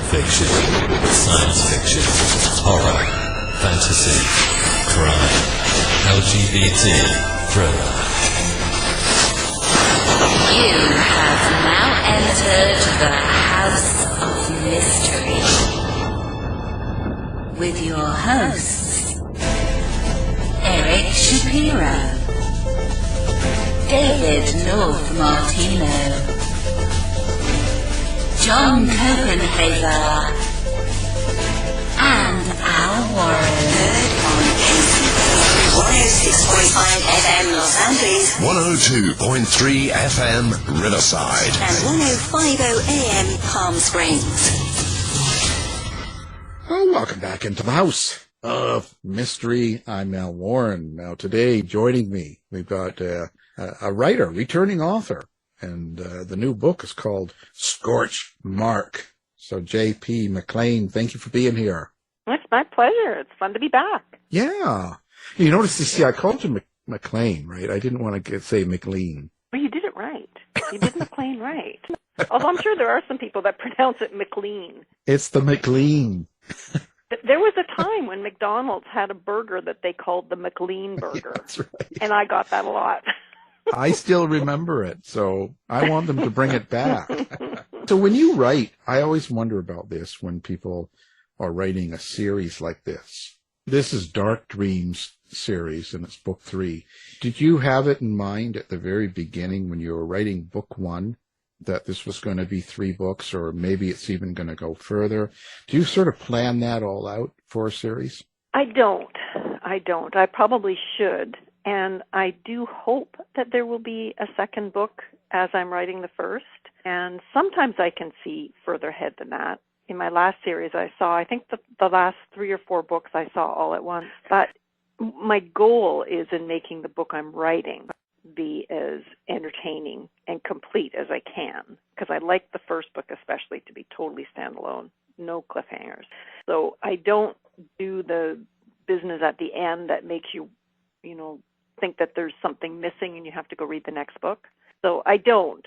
fiction, science fiction, horror, fantasy, crime, LGBT, thriller. You have now entered the House of Mystery with your hosts, Eric Shapiro, David North Martino, John Copenhaver, and Al Warren. Heard on ancestry 106.5 FM Los Angeles, 102.3 FM Riverside, and 105.0 AM Palm Springs. Well, welcome back into the House of Mystery. I'm Al Warren. Now today, joining me, we've got a writer, returning author, and the new book is called Scorch Mark. So J.P. McLean, thank you for being here. It's my pleasure. It's fun to be back. Yeah. You notice, you see, I called you McLean, right? I didn't want to say McLean. Well, you did it right. You did McLean right. Although I'm sure there are some people that pronounce it McLean. It's the McLean. There was a time when McDonald's had a burger that they called the McLean burger. That's right. And I got that a lot. I still remember it, so I want them to bring it back. So when you write, I always wonder about this when people are writing a series like this. This is Dark Dreams series, and it's book 3. Did you have it in mind at the very beginning when you were writing book 1 that this was going to be 3 books, or maybe it's even going to go further? Do you sort of plan that all out for a series? I don't. I probably should. And I do hope that there will be a second book as I'm writing the first. And sometimes I can see further ahead than that. In my last series, I think the last 3 or 4 books I saw all at once. But my goal is in making the book I'm writing be as entertaining and complete as I can. Because I like the first book especially to be totally standalone, no cliffhangers. So I don't do the business at the end that makes you think that there's something missing and you have to go read the next book. So I don't.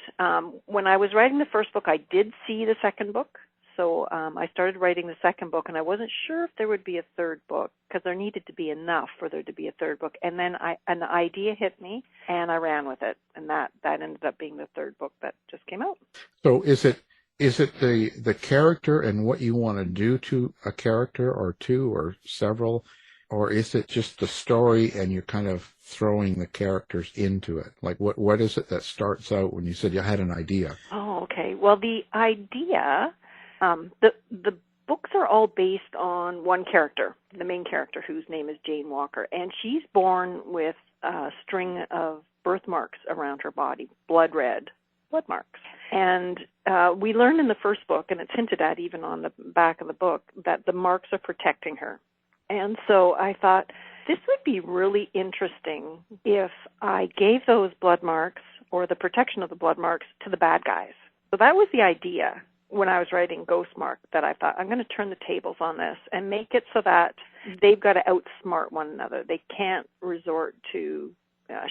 When I was writing the first book, I did see the second book. So I started writing the second book, and I wasn't sure if there would be a third book because there needed to be enough for there to be a third book. And then an idea hit me, and I ran with it, and that ended up being the third book that just came out. So is it the character and what you want to do to a character, or 2 or several? Or is it just the story and you're kind of throwing the characters into it? Like, what is it that starts out when you said you had an idea? Oh, okay. Well, the idea, the books are all based on one character, the main character, whose name is Jane Walker. And she's born with a string of birthmarks around her body, blood red blood marks. And we learn in the first book, and it's hinted at even on the back of the book, that the marks are protecting her. And so I thought this would be really interesting if I gave those blood marks, or the protection of the blood marks, to the bad guys. So that was the idea when I was writing Ghostmark, that I thought I'm going to turn the tables on this and make it so that they've got to outsmart one another. They can't resort to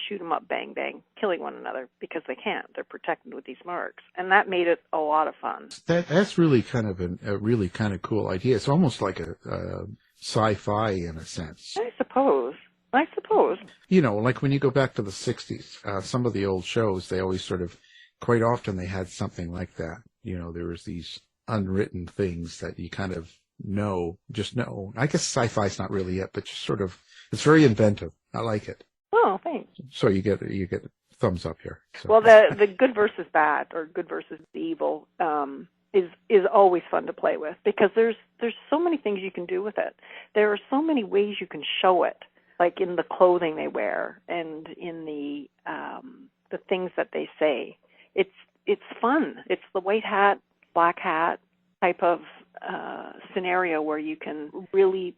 shoot 'em up, bang, bang, killing one another, because they can't. They're protected with these marks. And that made it a lot of fun. That's really kind of a really kind of cool idea. It's almost like a sci-fi in a sense. I suppose. Like when you go back to the 60s, some of the old shows, they always sort of, quite often they had something like that. There was these unwritten things that you kind of just know. I guess sci-fi's not really it, but just sort of, it's very inventive. I like it. Oh, thanks. So you get a thumbs up here. So. Well, the good versus bad, or good versus evil, is always fun to play with, because there's so many things you can do with it. There are so many ways you can show it, like in the clothing they wear and in the things that they say. It's fun. It's the white hat, black hat type of scenario where you can really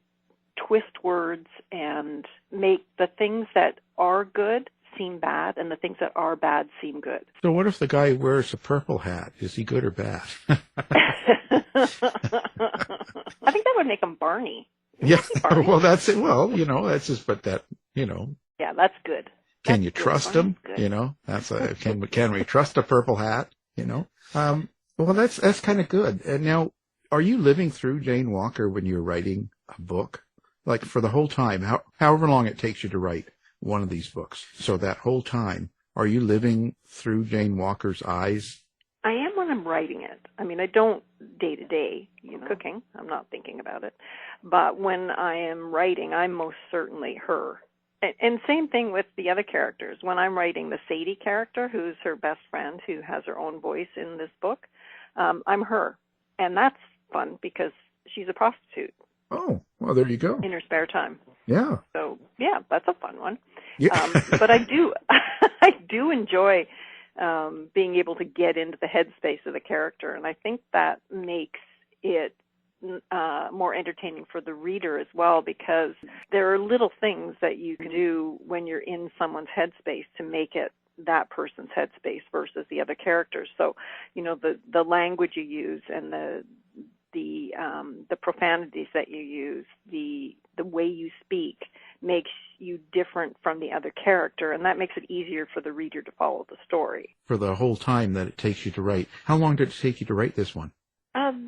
twist words and make the things that are good seem bad and the things that are bad seem good. So what if the guy wears a purple hat? Is he good or bad? I think that would make him Barney. Yeah, well, that's it. Well, that's just, but that, Yeah, that's good. Can you trust him? That's can we trust a purple hat? Well, that's kind of good. And now, Are you living through Jane Walker when you're writing a book? Like for the whole time, however long it takes you to write one of these books. So that whole time, are you living through Jane Walker's eyes? I am when I'm writing it. I mean, I don't day to day, cooking. I'm not thinking about it. But when I am writing, I'm most certainly her. And same thing with the other characters. When I'm writing the Sadie character, who's her best friend, who has her own voice in this book, I'm her. And that's fun because she's a prostitute. Oh, well, there you go. In her spare time. Yeah. So, yeah, that's a fun one. Yeah. But I do enjoy being able to get into the headspace of the character, and I think that makes it more entertaining for the reader as well, because there are little things that you can do when you're in someone's headspace to make it that person's headspace versus the other characters. So, the language you use and the profanities that you use, the way you speak makes you different from the other character, and that makes it easier for the reader to follow the story. For the whole time that it takes you to write. How long did it take you to write this one?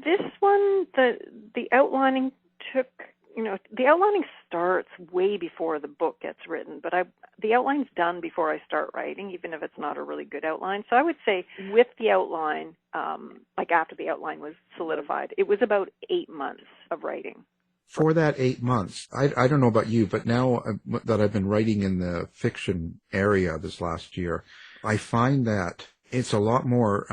This one, the outlining took, the outlining starts way before the book gets written, but the outline's done before I start writing, even if it's not a really good outline. So I would say with the outline, like after the outline was solidified, it was about 8 months of writing. For that 8 months, I don't know about you, but now that I've been writing in the fiction area this last year, I find that it's a lot more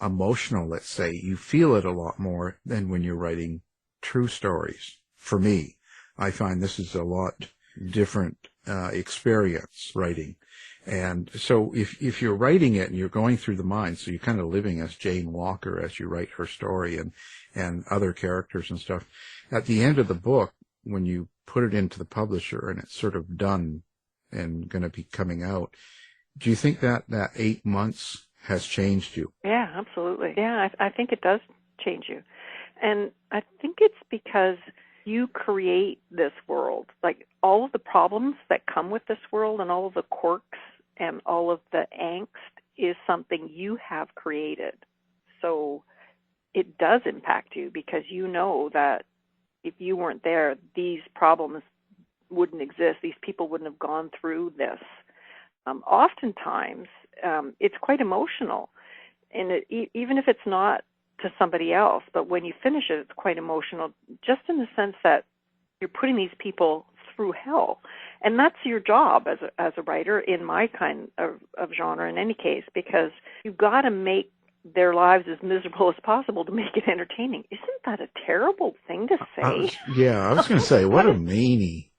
emotional, let's say. You feel it a lot more than when you're writing true stories. For me, I find this is a lot different experience writing. And so if you're writing it and you're going through the mind, so you're kind of living as Jane Walker as you write her story and other characters and stuff, at the end of the book, when you put it into the publisher and it's sort of done and going to be coming out, do you think that 8 months has changed you? Yeah, absolutely. Yeah, I think it does change you. And I think it's because you create this world. Like all of the problems that come with this world and all of the quirks and all of the angst is something you have created. So it does impact you because you know that if you weren't there, these problems wouldn't exist. These people wouldn't have gone through this. Oftentimes, it's quite emotional, and even if it's not to somebody else, but when you finish it, it's quite emotional, just in the sense that you're putting these people through hell, and that's your job as a writer in my kind of genre in any case, because you've got to make their lives as miserable as possible to make it entertaining. Isn't that a terrible thing to say? I was going to say, what a meanie.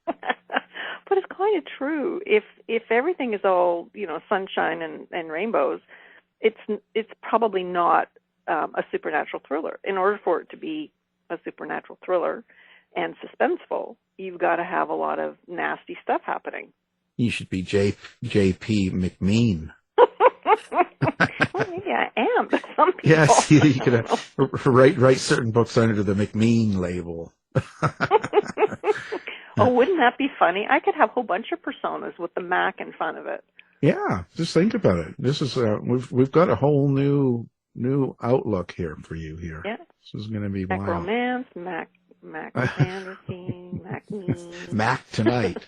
But it's kind of true. If everything is all, sunshine and rainbows, it's probably not a supernatural thriller. In order for it to be a supernatural thriller and suspenseful, you've got to have a lot of nasty stuff happening. You should be J.P. McLean. Well, maybe I am, but some people. Yes, you could write certain books under the McLean label. Oh, wouldn't that be funny? I could have a whole bunch of personas with the Mac in front of it. Yeah, just think about it. This is we've got a whole new outlook here for you here. Yeah. This is going to be Mac wild. Romance, Mac Sanderson, Mac Me. Mac tonight.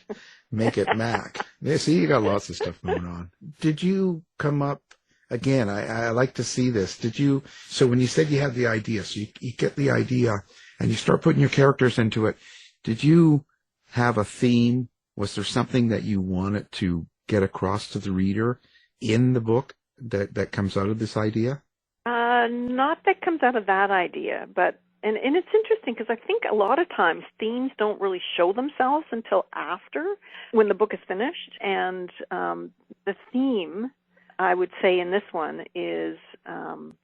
Make it Mac. Yeah, see, you got lots of stuff going on. Did you come up, again, I like to see this. So when you said you had the idea, so you get the idea and you start putting your characters into it, did you have a theme? Was there something that you wanted to get across to the reader in the book that comes out of this idea? Not that comes out of that idea, but and it's interesting because I think a lot of times themes don't really show themselves until after, when the book is finished. And the theme, I would say in this one, is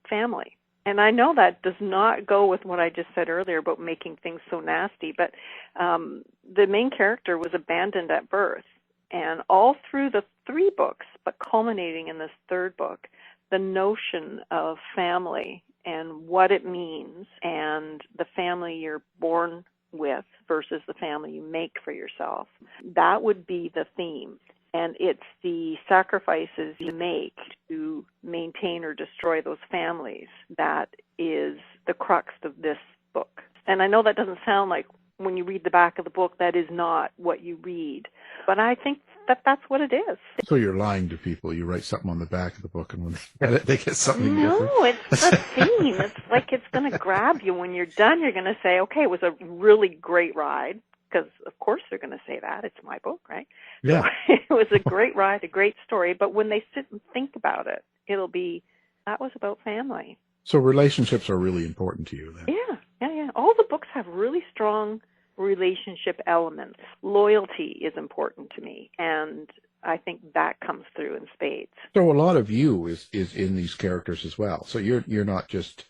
family. And I know that does not go with what I just said earlier about making things so nasty, but the main character was abandoned at birth. And all through the 3 books, but culminating in this 3rd book, the notion of family and what it means, and the family you're born with versus the family you make for yourself, that would be the theme. And it's the sacrifices you make to maintain or destroy those families that is the crux of this And I know that doesn't sound like when you read the back of the book, that is not what you read. But I think that that's what it is. So you're lying to people. You write something on the back of the book, and when they get it, they get something different. No, it's the theme. It's like it's going to grab you. When you're done, you're going to say, okay, it was a really great ride. Because, of course, they're going to say that. It's my book, right? Yeah. So it was a great ride, a great story. But when they sit and think about it, it'll be, that was about family. So relationships are really important to you then? Yeah. All the books have really strong relationship elements. Loyalty is important to me, and I think that comes through in spades. So a lot of you is in these characters as well. So you're not just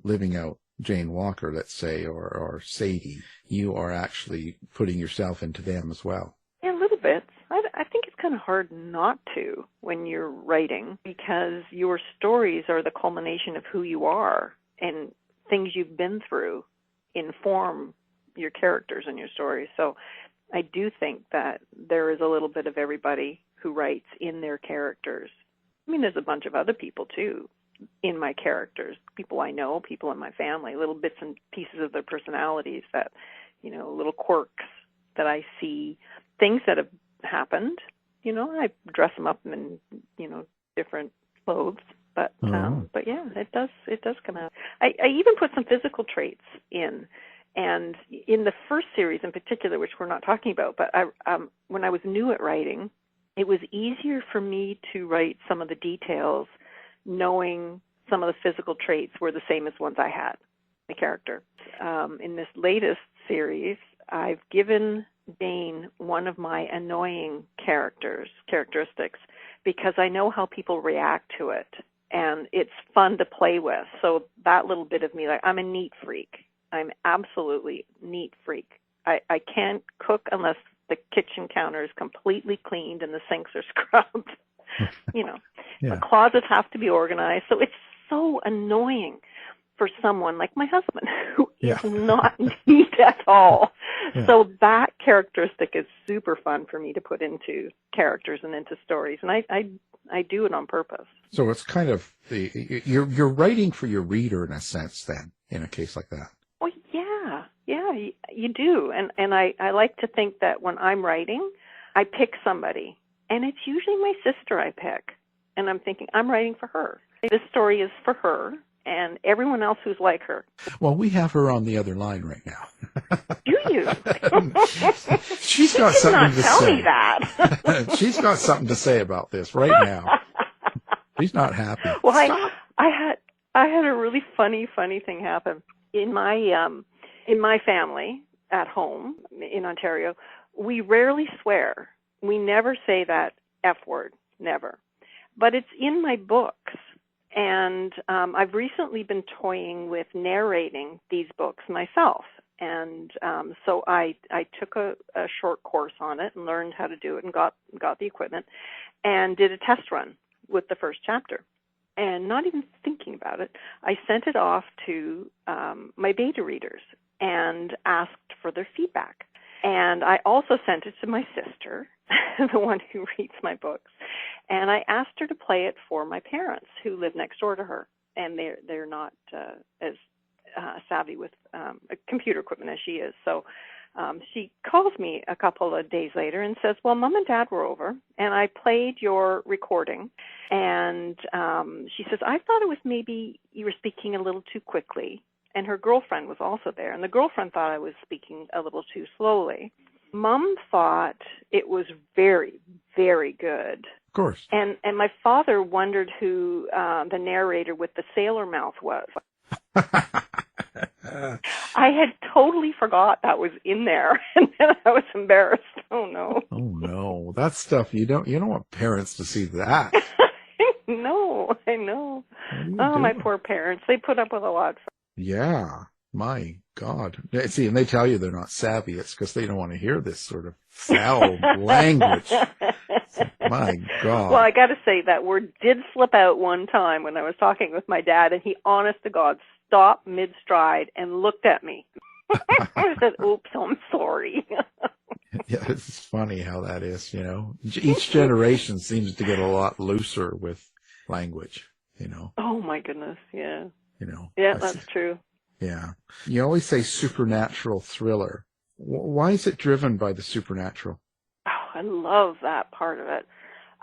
living out Jane Walker, let's say, or Sadie. You are actually putting yourself into them as well. Yeah, a little bit. I think it's kind of hard not to when you're writing, because your stories are the culmination of who you are, and things you've been through inform your characters and your stories. So I do think that there is a little bit of everybody who writes in their characters. I mean, there's a bunch of other people too in my characters, people I know, people in my family, little bits and pieces of their personalities that, little quirks that I see, things that have happened. I dress them up in, different clothes. But yeah, it does come out. I even put some physical traits in. And in the first series in particular, which we're not talking about, but when I was new at writing, it was easier for me to write some of the details knowing some of the physical traits were the same as ones I had, the character. In this latest series, I've given Jane one of my annoying characteristics, because I know how people react to it, and it's fun to play with. So that little bit of me, like, I'm a neat freak. I'm absolutely neat freak. I can't cook unless the kitchen counter is completely cleaned and the sinks are scrubbed. Yeah. The closets have to be organized. So it's so annoying for someone like my husband, who is not neat at all. Yeah. So that characteristic is super fun for me to put into characters and into stories, and I do it on purpose. So it's kind of you're writing for your reader in a sense, then, in a case like that. Well, yeah, you do. And I like to think that when I'm writing, I pick somebody. And it's usually my sister I pick. And I'm thinking, I'm writing for her. This story is for her and everyone else who's like her. Well, we have her on the other line right now. Do you? She's got something to say. Tell me that. She's got something to say about this right now. She's not happy. Well, I had a really funny thing happen. In my family at home in Ontario, we rarely swear. We never say that F word, never. But it's in my books, and I've recently been toying with narrating these books myself. And so I took a short course on it and learned how to do it and got the equipment and did a test run with the first chapter. And not even thinking about it, I sent it off to my beta readers and asked for their feedback. And I also sent it to my sister, the one who reads my books. And I asked her to play it for my parents, who live next door to her. And they're not as savvy with computer equipment as she is. So she calls me a couple of days later and says, well, Mom and Dad were over, and I played your recording. And she says, I thought it was maybe you were speaking a little too quickly. And her girlfriend was also there, and the girlfriend thought I was speaking a little too slowly. Mom thought it was very, very good. Of course. And my father wondered who the narrator with the sailor mouth was. I had totally forgot that was in there, and then I was embarrassed. Oh no! Oh no! That's stuff you don't want parents to see that. No, I know. Oh, my poor parents! They put up with a lot. Yeah, my God. See, and they tell you they're not savvy. It's because they don't want to hear this sort of foul language. My God. Well, I got to say that word did slip out one time when I was talking with my dad, and he, honest to God, stopped mid-stride and looked at me. I said, oops, I'm sorry. Yeah, it's funny how that is, Each generation seems to get a lot looser with language, Oh, my goodness, yeah. Yeah, that's true. Yeah. You always say supernatural thriller. Why is it driven by the supernatural? Oh, I love that part of it.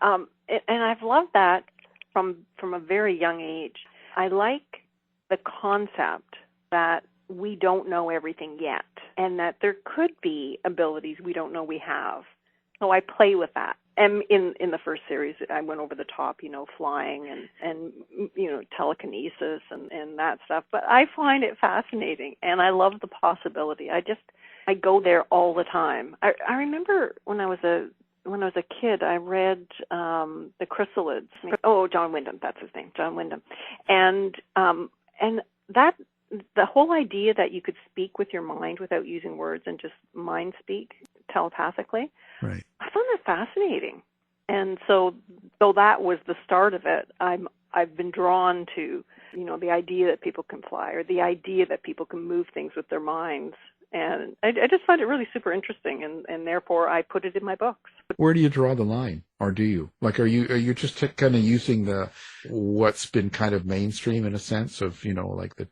And I've loved that from a very young age. I like the concept that we don't know everything yet, and that there could be abilities we don't know we have. So I play with that. And in the first series, I went over the top, flying and telekinesis and that stuff. But I find it fascinating, and I love the possibility. I go there all the time. I remember when I was a kid, I read The Chrysalids. Oh, John Wyndham, that's his name, John Wyndham, and that the whole idea that you could speak with your mind without using words and just mind speak telepathically. Right. I found that fascinating, and so that was the start of it. I've been drawn to the idea that people can fly, or the idea that people can move things with their minds. And I just find it really super interesting, and therefore I put it in my books. Where do you draw the line, or do you? Like, are you just kind of using what's been kind of mainstream in a sense of, like the,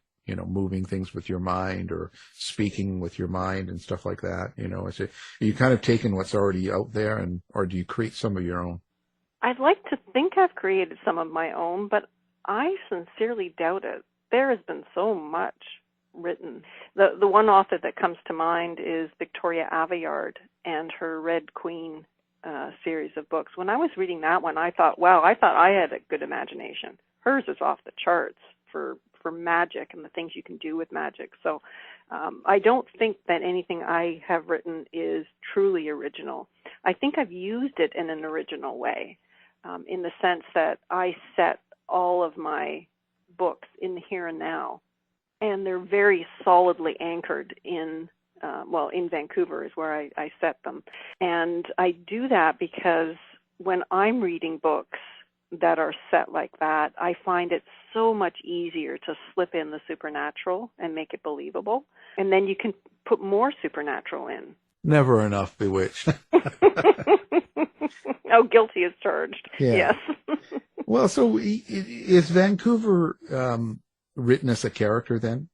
moving things with your mind or speaking with your mind and stuff like that? Are you kind of taking what's already out there, or do you create some of your own? I'd like to think I've created some of my own, but I sincerely doubt it. There has been so much written. The one author that comes to mind is Victoria Aveyard and her Red Queen series of books. When I was reading that one, I thought I had a good imagination. Hers is off the charts for magic and the things you can do with magic. So I don't think that anything I have written is truly original. I think I've used it in an original way, in the sense that I set all of my books in the here and now. And they're very solidly anchored in Vancouver is where I set them. And I do that because when I'm reading books that are set like that, I find it so much easier to slip in the supernatural and make it believable. And then you can put more supernatural in. Never enough Bewitched. Oh, guilty as charged. Yeah. Yes. Well, so is Vancouver written as a character then?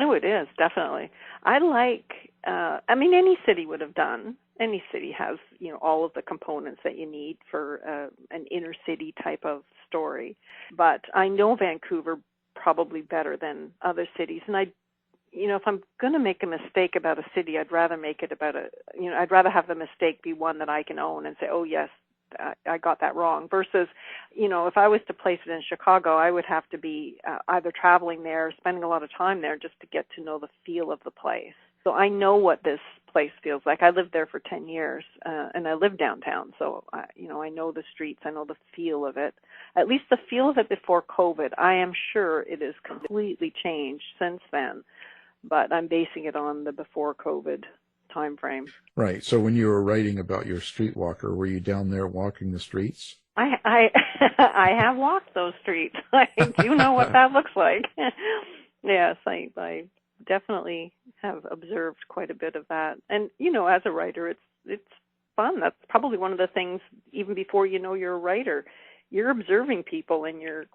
Oh, it is, definitely. I like, any city would have done. Any city has, all of the components that you need for an inner city type of story. But I know Vancouver probably better than other cities. And if I'm going to make a mistake about a city, I'd rather make it about I'd rather have the mistake be one that I can own and say, oh, yes, I got that wrong, versus, if I was to place it in Chicago, I would have to be either traveling there, spending a lot of time there just to get to know the feel of the place. So I know what this place feels like. I lived there for 10 years, and I live downtown, so, I know the streets, I know the feel of it, at least the feel of it before COVID. I am sure it has completely changed since then, but I'm basing it on the before COVID time frame. Right. So when you were writing about your streetwalker, were you down there walking the streets? I have walked those streets. I do know what that looks like. Yes, I definitely have observed quite a bit of that. And as a writer, it's fun. That's probably one of the things. Even before you're a writer, you're observing people, and you're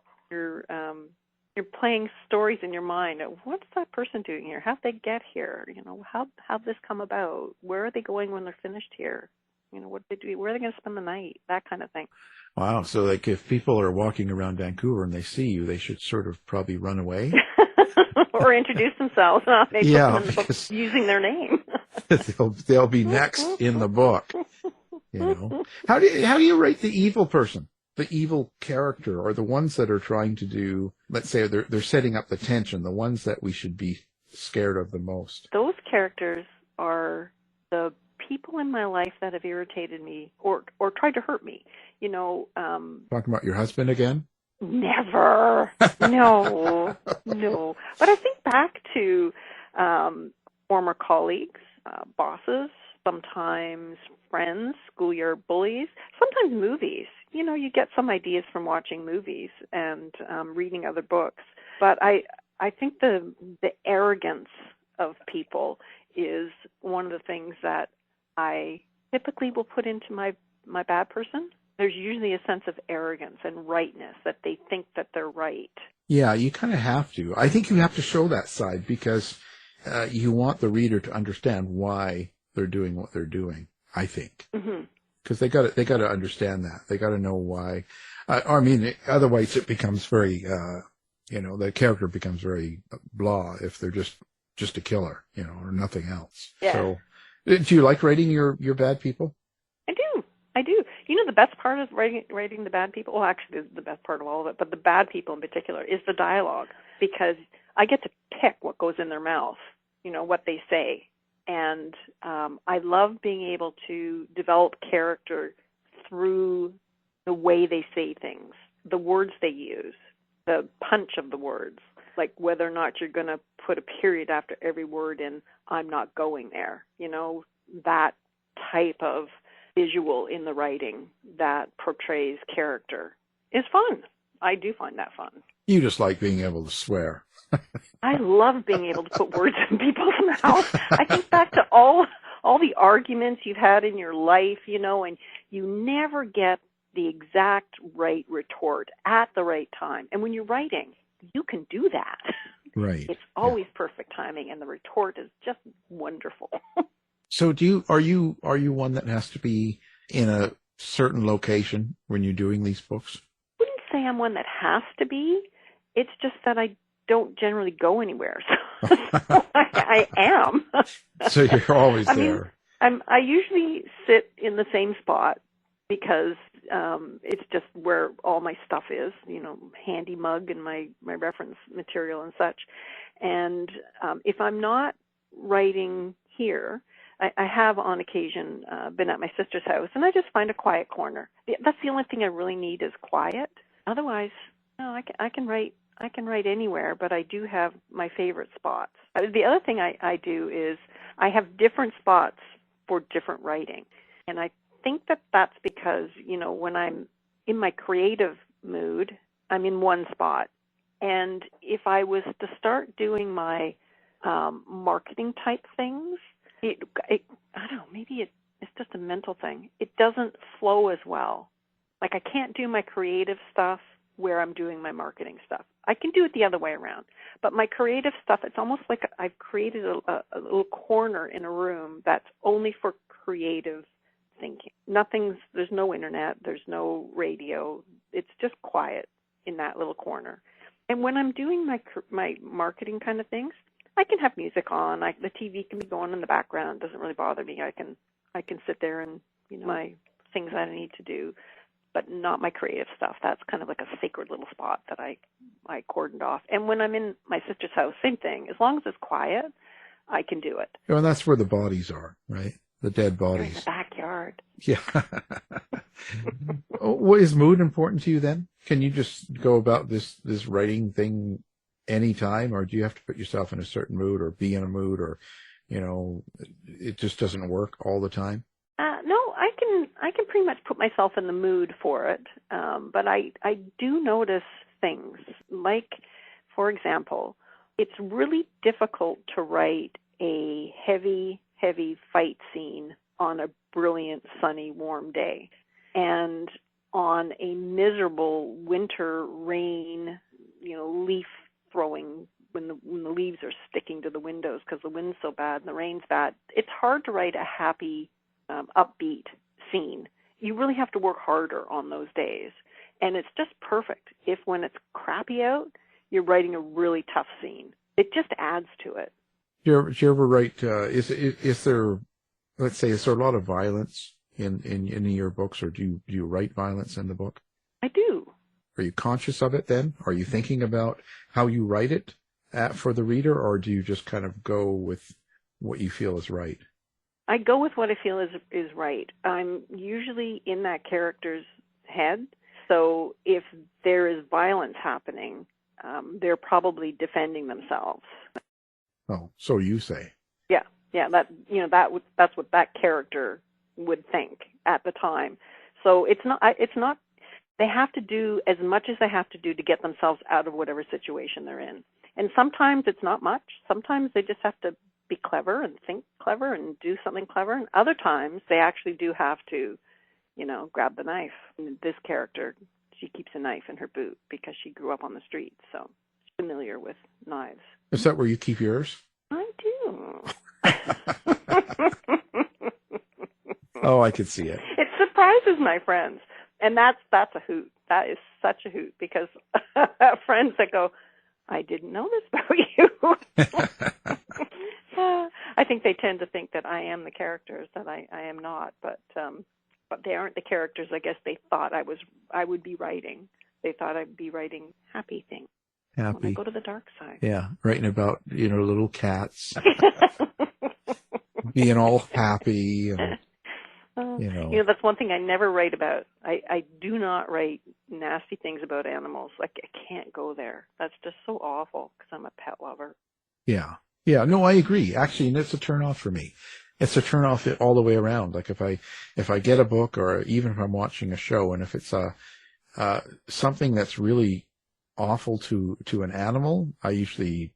playing stories in your mind. What's that person doing here? How'd they get here? How'd this come about? Where are they going when they're finished here? What do they do? Where are they going to spend the night? That kind of thing. Wow. So like if people are walking around Vancouver and they see you, they should sort of probably run away. Or introduce themselves. They put them in the book using their name. they'll be next in the book. How do you rate the evil person? The evil character, or the ones that are trying to do, let's say they're setting up the tension, the ones that we should be scared of the most? Those characters are the people in my life that have irritated me or tried to hurt me. Talking about your husband again? Never. No. But I think back to former colleagues, bosses, sometimes friends, schoolyard bullies, sometimes movies. You get some ideas from watching movies and reading other books. But I think the arrogance of people is one of the things that I typically will put into my bad person. there's usually a sense of arrogance and rightness, that they think that they're right. Yeah, you kind of have to. I think you have to show that side because you want the reader to understand why they're doing what they're doing, I think. Because they got to understand that. They got to know why. I mean, otherwise it becomes very, the character becomes very blah if they're just a killer, or nothing else. Yeah. So, do you like writing your bad people? I do. The best part of writing the bad people, well, actually, the best part of all of it, but the bad people in particular, is the dialogue, because I get to pick what goes in their mouth, what they say. And I love being able to develop character through the way they say things, the words they use, the punch of the words, like whether or not you're going to put a period after every word in "I'm not going there." That type of visual in the writing that portrays character is fun. I do find that fun. You just like being able to swear. I love being able to put words in people's mouths. I think back to all the arguments you've had in your life, and you never get the exact right retort at the right time. And when you're writing, you can do that. Right. It's always perfect timing, and the retort is just wonderful. So are you one that has to be in a certain location when you're doing these books? I wouldn't say I'm one that has to be. It's just that I don't generally go anywhere. So I am. So you're always there. I usually sit in the same spot because it's just where all my stuff is, handy mug and my reference material and such. And if I'm not writing here, I have on occasion been at my sister's house, and I just find a quiet corner. That's the only thing I really need is quiet. Otherwise, I can write anywhere, but I do have my favorite spots. The other thing I do is I have different spots for different writing, and I think that's because when I'm in my creative mood, I'm in one spot, and if I was to start doing my marketing type things, I don't know, maybe it's just a mental thing. It doesn't flow as well. Like I can't do my creative stuff where I'm doing my marketing stuff. I can do it the other way around. But my creative stuff, it's almost like I've created a little corner in a room that's only for creative thinking. There's no internet, there's no radio. It's just quiet in that little corner. And when I'm doing my marketing kind of things, I can have music on. The TV can be going in the background. It doesn't really bother me. I can sit there and my things that I need to do, but not my creative stuff. That's kind of like a sacred little spot that I cordoned off. And when I'm in my sister's house, same thing. As long as it's quiet, I can do it. And that's where the bodies are, right? The dead bodies. In the backyard. Yeah. What is mood important to you then? Can you just go about this writing thing anytime, or do you have to put yourself in a certain mood or be in a mood, or it just doesn't work all the time? No, I can pretty much put myself in the mood for it, but I do notice things. Like, for example, it's really difficult to write a heavy fight scene on a brilliant, sunny, warm day, and on a miserable winter rain, leaf throwing when the leaves are sticking to the windows because the wind's so bad and the rain's bad. It's hard to write a happy, upbeat scene. You really have to work harder on those days. And it's just perfect if when it's crappy out, you're writing a really tough scene. It just adds to it. Do you ever write, is there, let's say, is there a lot of violence in your books, or do you write violence in the book? I do. Are you conscious of it then? Are you thinking about how you write it for the reader, or do you just kind of go with what you feel is right? I go with what I feel is right. I'm usually in that character's head, so if there is violence happening, they're probably defending themselves. Oh, so you say. Yeah. That's what that character would think at the time. So it's not. They have to do as much as they have to do to get themselves out of whatever situation they're in. And sometimes it's not much. Sometimes they just have to be clever and think clever and do something clever. And other times they actually do have to, grab the knife. And this character, she keeps a knife in her boot because she grew up on the street, so she's familiar with knives. Is that where you keep yours? I do. Oh, I could see it. It surprises my friends, and that's a hoot. That is such a hoot because friends that go, I didn't know this about you. I think they tend to think that I am the characters that I am not, but they aren't the characters. I guess they thought I would be writing. They thought I'd be writing happy things. Happy. When I go to the dark side. Yeah, writing about little cats, being all happy, and that's one thing I never write about. I do not write nasty things about animals. Like, I can't go there. That's just so awful because I'm a pet lover. Yeah. No, I agree. Actually, and it's a turn off for me. It's a turn off all the way around. Like if I get a book, or even if I'm watching a show, and if it's something that's really awful to an animal, I usually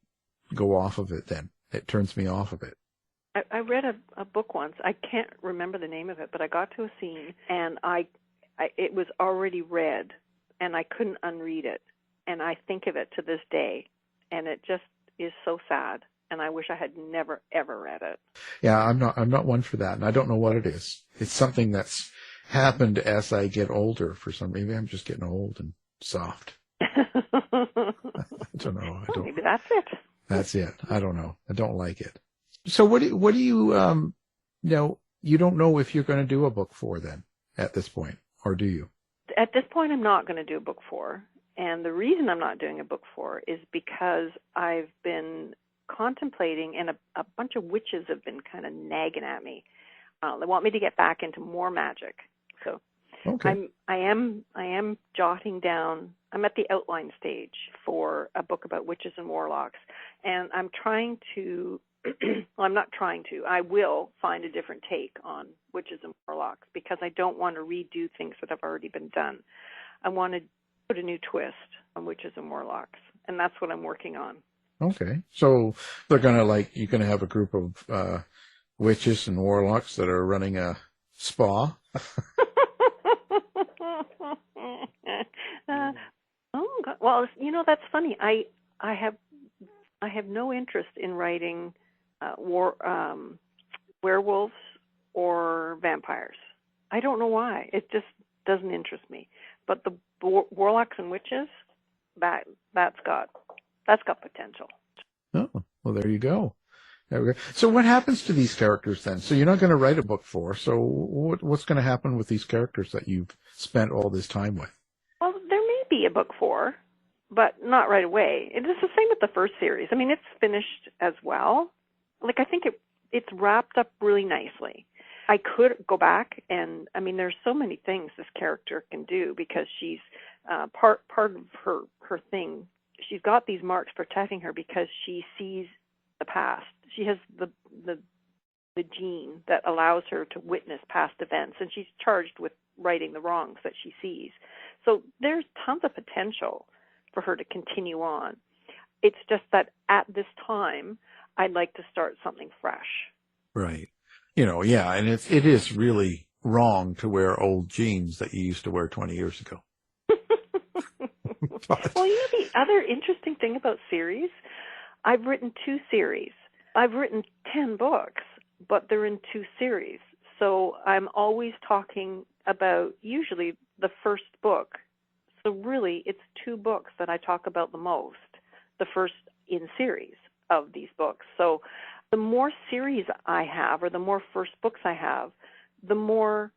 go off of it. Then it turns me off of it. I read a book once. I can't remember the name of it, but I got to a scene and it was already read, and I couldn't unread it. And I think of it to this day, and it just is so sad. And I wish I had never ever read it. Yeah, I'm not one for that, and I don't know what it is. It's something that's happened as I get older. Maybe I'm just getting old and soft. I don't know. Maybe that's it. That's it. I don't know. I don't like it. So what do you you don't know if you're going to do a book 4 then at this point, or do you? At this point, I'm not going to do a book 4. And the reason I'm not doing a book 4 is because I've been contemplating, and a bunch of witches have been kind of nagging at me. They want me to get back into more magic. So okay. I am jotting down. I'm at the outline stage for a book about witches and warlocks, and I'm trying to. Well, I'm not trying to. I will find a different take on witches and warlocks because I don't want to redo things that have already been done. I want to put a new twist on witches and warlocks, and that's what I'm working on. Okay. So they're going to you're going to have a group of witches and warlocks that are running a spa. Oh, God. Well, that's funny. I have no interest in writing werewolves or vampires. I don't know why. It just doesn't interest me. But the warlocks and witches, that's got potential. Oh, well, there you go. So what happens to these characters then? So you're not going to write a book 4. So what's going to happen with these characters that you've spent all this time with? Well, there may be a book 4, but not right away. It is the same with the first series. I mean, it's finished as well. Like, I think it's wrapped up really nicely. I could go back and, I mean, there's so many things this character can do because she's part of her thing. She's got these marks protecting her because she sees the past. She has the gene that allows her to witness past events, and she's charged with righting the wrongs that she sees. So there's tons of potential for her to continue on. It's just that at this time, I'd like to start something fresh. Right. Yeah, and it is really wrong to wear old jeans that you used to wear 20 years ago. Well, the other interesting thing about series, I've written 2 series. I've written 10 books, but they're in 2 series. So I'm always talking about usually the first book. So really, it's 2 books that I talk about the most, the first in series of these books. So the more series I have, or the more first books I have, the more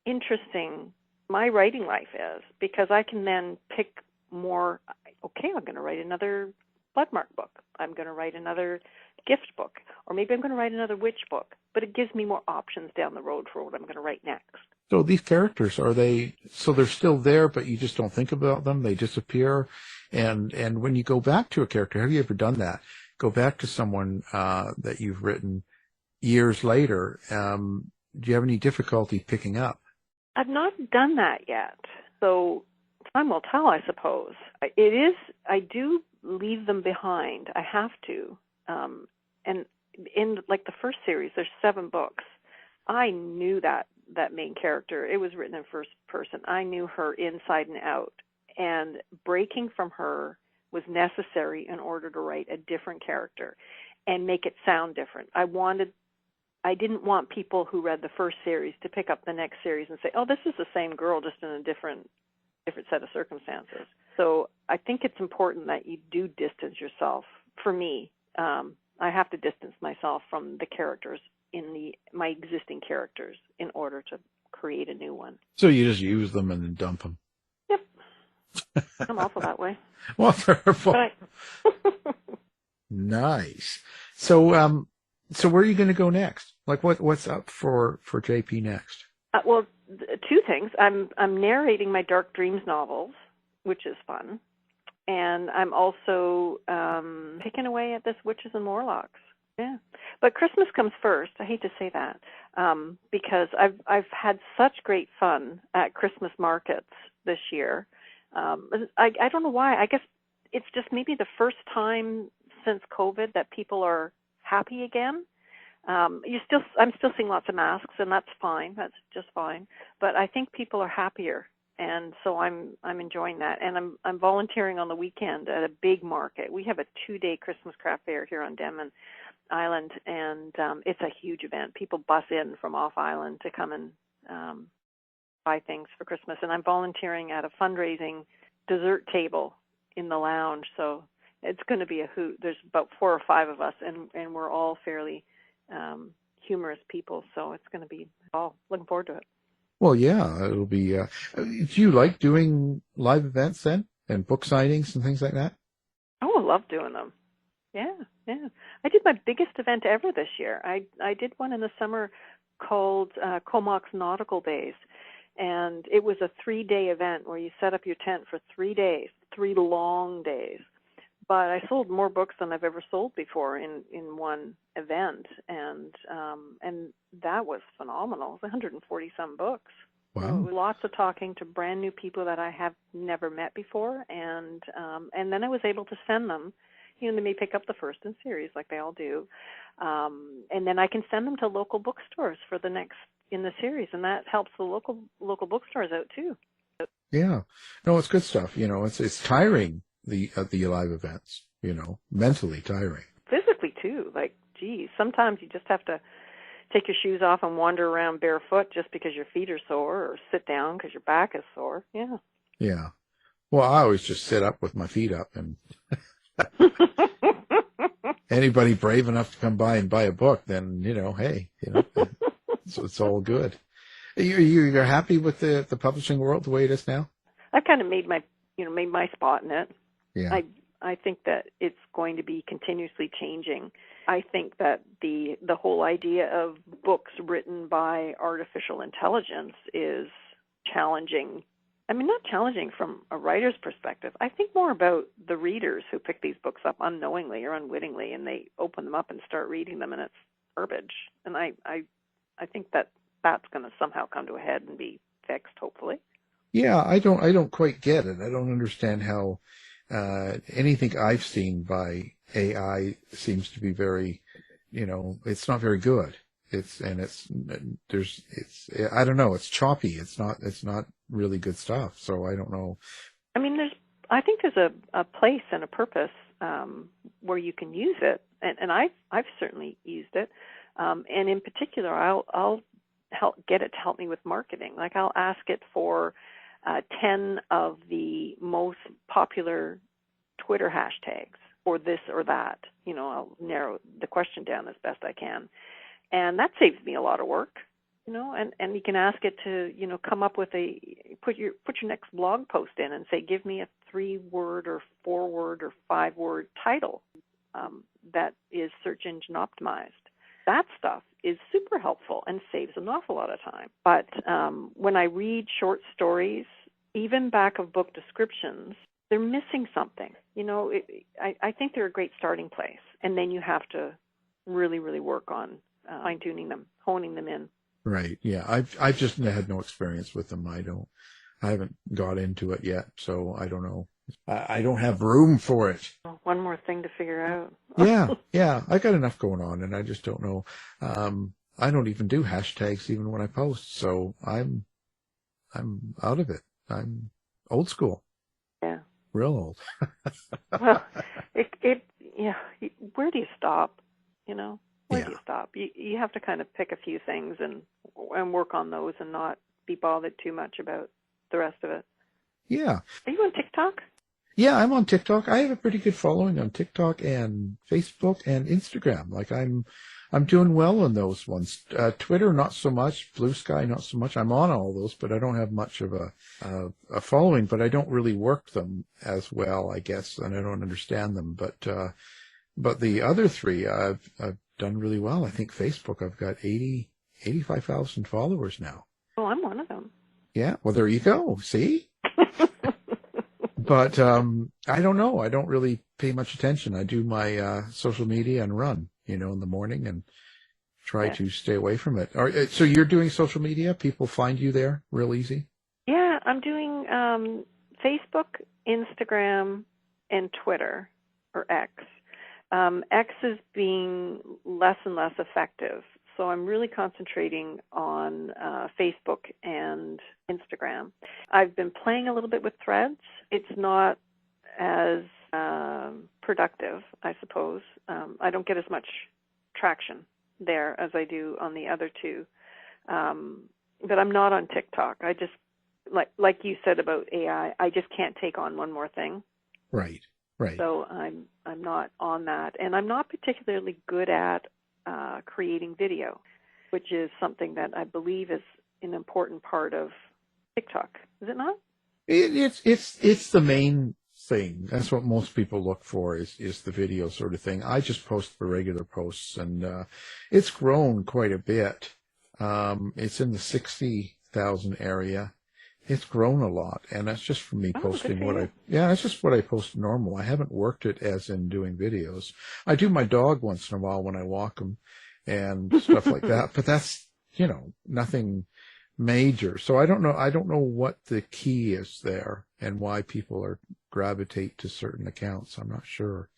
interesting my writing life is, because I can then pick more. Okay, I'm going to write another Bloodmark book. I'm going to write another gift book, or maybe I'm going to write another witch book. But it gives me more options down the road for what I'm going to write next. So these characters, they're still there, but you just don't think about them? They disappear? And when you go back to a character, have you ever done that? Go back to someone that you've written years later. Do you have any difficulty picking up? I've not done that yet. So time will tell, I suppose. It is, I do leave them behind. I have to. And in like the first series, there's 7 books. I knew that that main character. It was written in first person. I knew her inside and out, and breaking from her was necessary in order to write a different character and make it sound different. I didn't want people who read the first series to pick up the next series and say, "Oh, this is the same girl, just in a different set of circumstances." So I think it's important that you do distance yourself. For me, I have to distance myself from the characters in my existing characters in order to create a new one. So you just use them and then dump them. Yep. I'm awful that way. Wonderful. Nice. So, so where are you going to go next? Like, what's up for JP next? Well, two things. I'm narrating my Dark Dreams novels, which is fun, and I'm also picking away at this Witches and Warlocks. Yeah, but Christmas comes first. I hate to say that because I've had such great fun at Christmas markets this year. I don't know why. I guess it's just maybe the first time since COVID that people are happy again. I'm still seeing lots of masks, and that's fine. That's just fine. But I think people are happier, and so I'm enjoying that. And I'm volunteering on the weekend at a big market. We have a 2-day Christmas craft fair here on Denman Island, and it's a huge event. People bus in from off island to come and buy things for Christmas. And I'm volunteering at a fundraising dessert table in the lounge. So it's going to be a hoot. There's about 4 or 5 of us, and we're all fairly humorous people, so it's going to be looking forward to it. Well, yeah, it'll be. Do you like doing live events then, and book signings and things like that? Oh, I love doing them. Yeah. I did my biggest event ever this year. I did one in the summer called Comox Nautical Days, and it was a 3-day event where you set up your tent for 3 days, 3 long days. But I sold more books than I've ever sold before in one event, and that was phenomenal. It was 140 some books. Wow! So lots of talking to brand new people that I have never met before, and then I was able to send them. They may pick up the first in series like they all do, and then I can send them to local bookstores for the next in the series, and that helps the local bookstores out too. Yeah, no, it's good stuff. It's tiring. The live events, mentally tiring. Physically too. Like, geez, sometimes you just have to take your shoes off and wander around barefoot just because your feet are sore, or sit down because your back is sore. Yeah. Yeah. Well, I always just sit up with my feet up, and anybody brave enough to come by and buy a book, then hey, so it's all good. You're happy with the publishing world the way it is now? I've kind of made my spot in it. Yeah. I think that it's going to be continuously changing. I think that the whole idea of books written by artificial intelligence is challenging. I mean, not challenging from a writer's perspective. I think more about the readers who pick these books up unknowingly or unwittingly, and they open them up and start reading them, and it's garbage. And I think that that's going to somehow come to a head and be fixed, hopefully. Yeah, I don't quite get it. I don't understand how anything I've seen by AI seems to be very, it's not very good. I don't know. It's choppy. It's not really good stuff. So I don't know. I mean, I think there's a place and a purpose where you can use it, and I've certainly used it. And in particular, I'll get it to help me with marketing. Like, I'll ask it for 10 of the most popular Twitter hashtags, or this or that. I'll narrow the question down as best I can. And that saves me a lot of work, and you can ask it to, come up with put your next blog post in and say, give me a 3-word or 4-word or 5-word title that is search engine optimized. That stuff is super helpful and saves an awful lot of time. But when I read short stories, even back of book descriptions, they're missing something. I think they're a great starting place. And then you have to really, really work on fine-tuning them, honing them in. Right. Yeah. I've just had no experience with them. I haven't got into it yet, so I don't know. I don't have room for it. One more thing to figure out. Yeah. I got enough going on, and I just don't know. I don't even do hashtags even when I post, so I'm out of it. I'm old school. Yeah. Real old. Well, where do you stop? Where do you stop? You have to kind of pick a few things and work on those and not be bothered too much about the rest of it. Yeah. Are you on TikTok? Yeah, I'm on TikTok. I have a pretty good following on TikTok and Facebook and Instagram. Like I'm doing well on those ones. Twitter, not so much. Blue Sky, not so much. I'm on all those, but I don't have much of a following. But I don't really work them as well, I guess, and I don't understand them. But the other three, I've done really well. I think Facebook, I've got 85,000 followers now. Oh, I'm one of them. Yeah. Well, there you go. See. But I don't know. I don't really pay much attention. I do my social media and run, in the morning and try to stay away from it. So you're doing social media? People find you there real easy? Yeah, I'm doing Facebook, Instagram, and Twitter, or X. X is being less and less effective. So I'm really concentrating on Facebook and Instagram. I've been playing a little bit with Threads. It's not as productive, I suppose. I don't get as much traction there as I do on the other two. But I'm not on TikTok. I just, like you said about AI, I just can't take on one more thing. Right. So I'm not on that. And I'm not particularly good at creating video, which is something that I believe is an important part of TikTok. Is it not? It's the main thing. That's what most people look for is the video sort of thing. I just post the regular posts, and it's grown quite a bit. It's in the 60,000 area. It's grown a lot, and that's just from me posting it's just what I post normal. I haven't worked it as in doing videos. I do my dog once in a while when I walk him and stuff like that, but that's, nothing major. So I don't know what the key is there and why people gravitate to certain accounts. I'm not sure.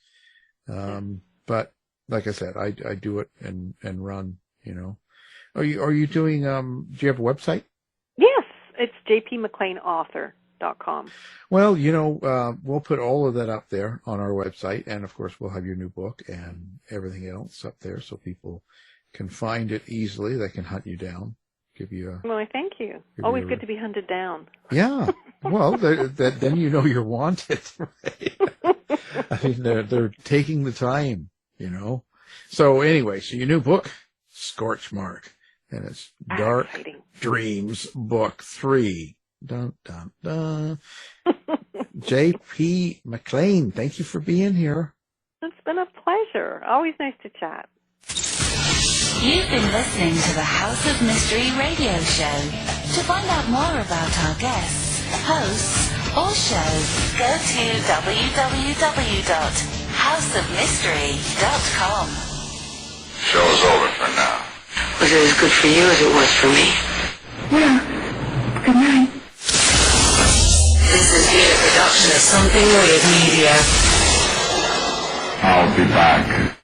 But like I said, I do it and run, Are you doing, do you have a website? Yes. It's jpmcleanauthor.com. Well, we'll put all of that up there on our website. And, of course, we'll have your new book and everything else up there so people can find it easily. They can hunt you down, give you Well, thank you. Always good to be hunted down. Yeah. Well, then you're wanted. Right? I mean, they're taking the time, So, anyway, so your new book, Scorch Mark. And it's Dark Dreams Book 3. Dun, dun, dun. J.P. McLean, thank you for being here. It's been a pleasure. Always nice to chat. You've been listening to the House of Mystery radio show. To find out more about our guests, hosts, or shows, go to www.houseofmystery.com. Show's over for now. Was it as good for you as it was for me? Yeah. Good night. This has been a production of Something Weird Media. I'll be back.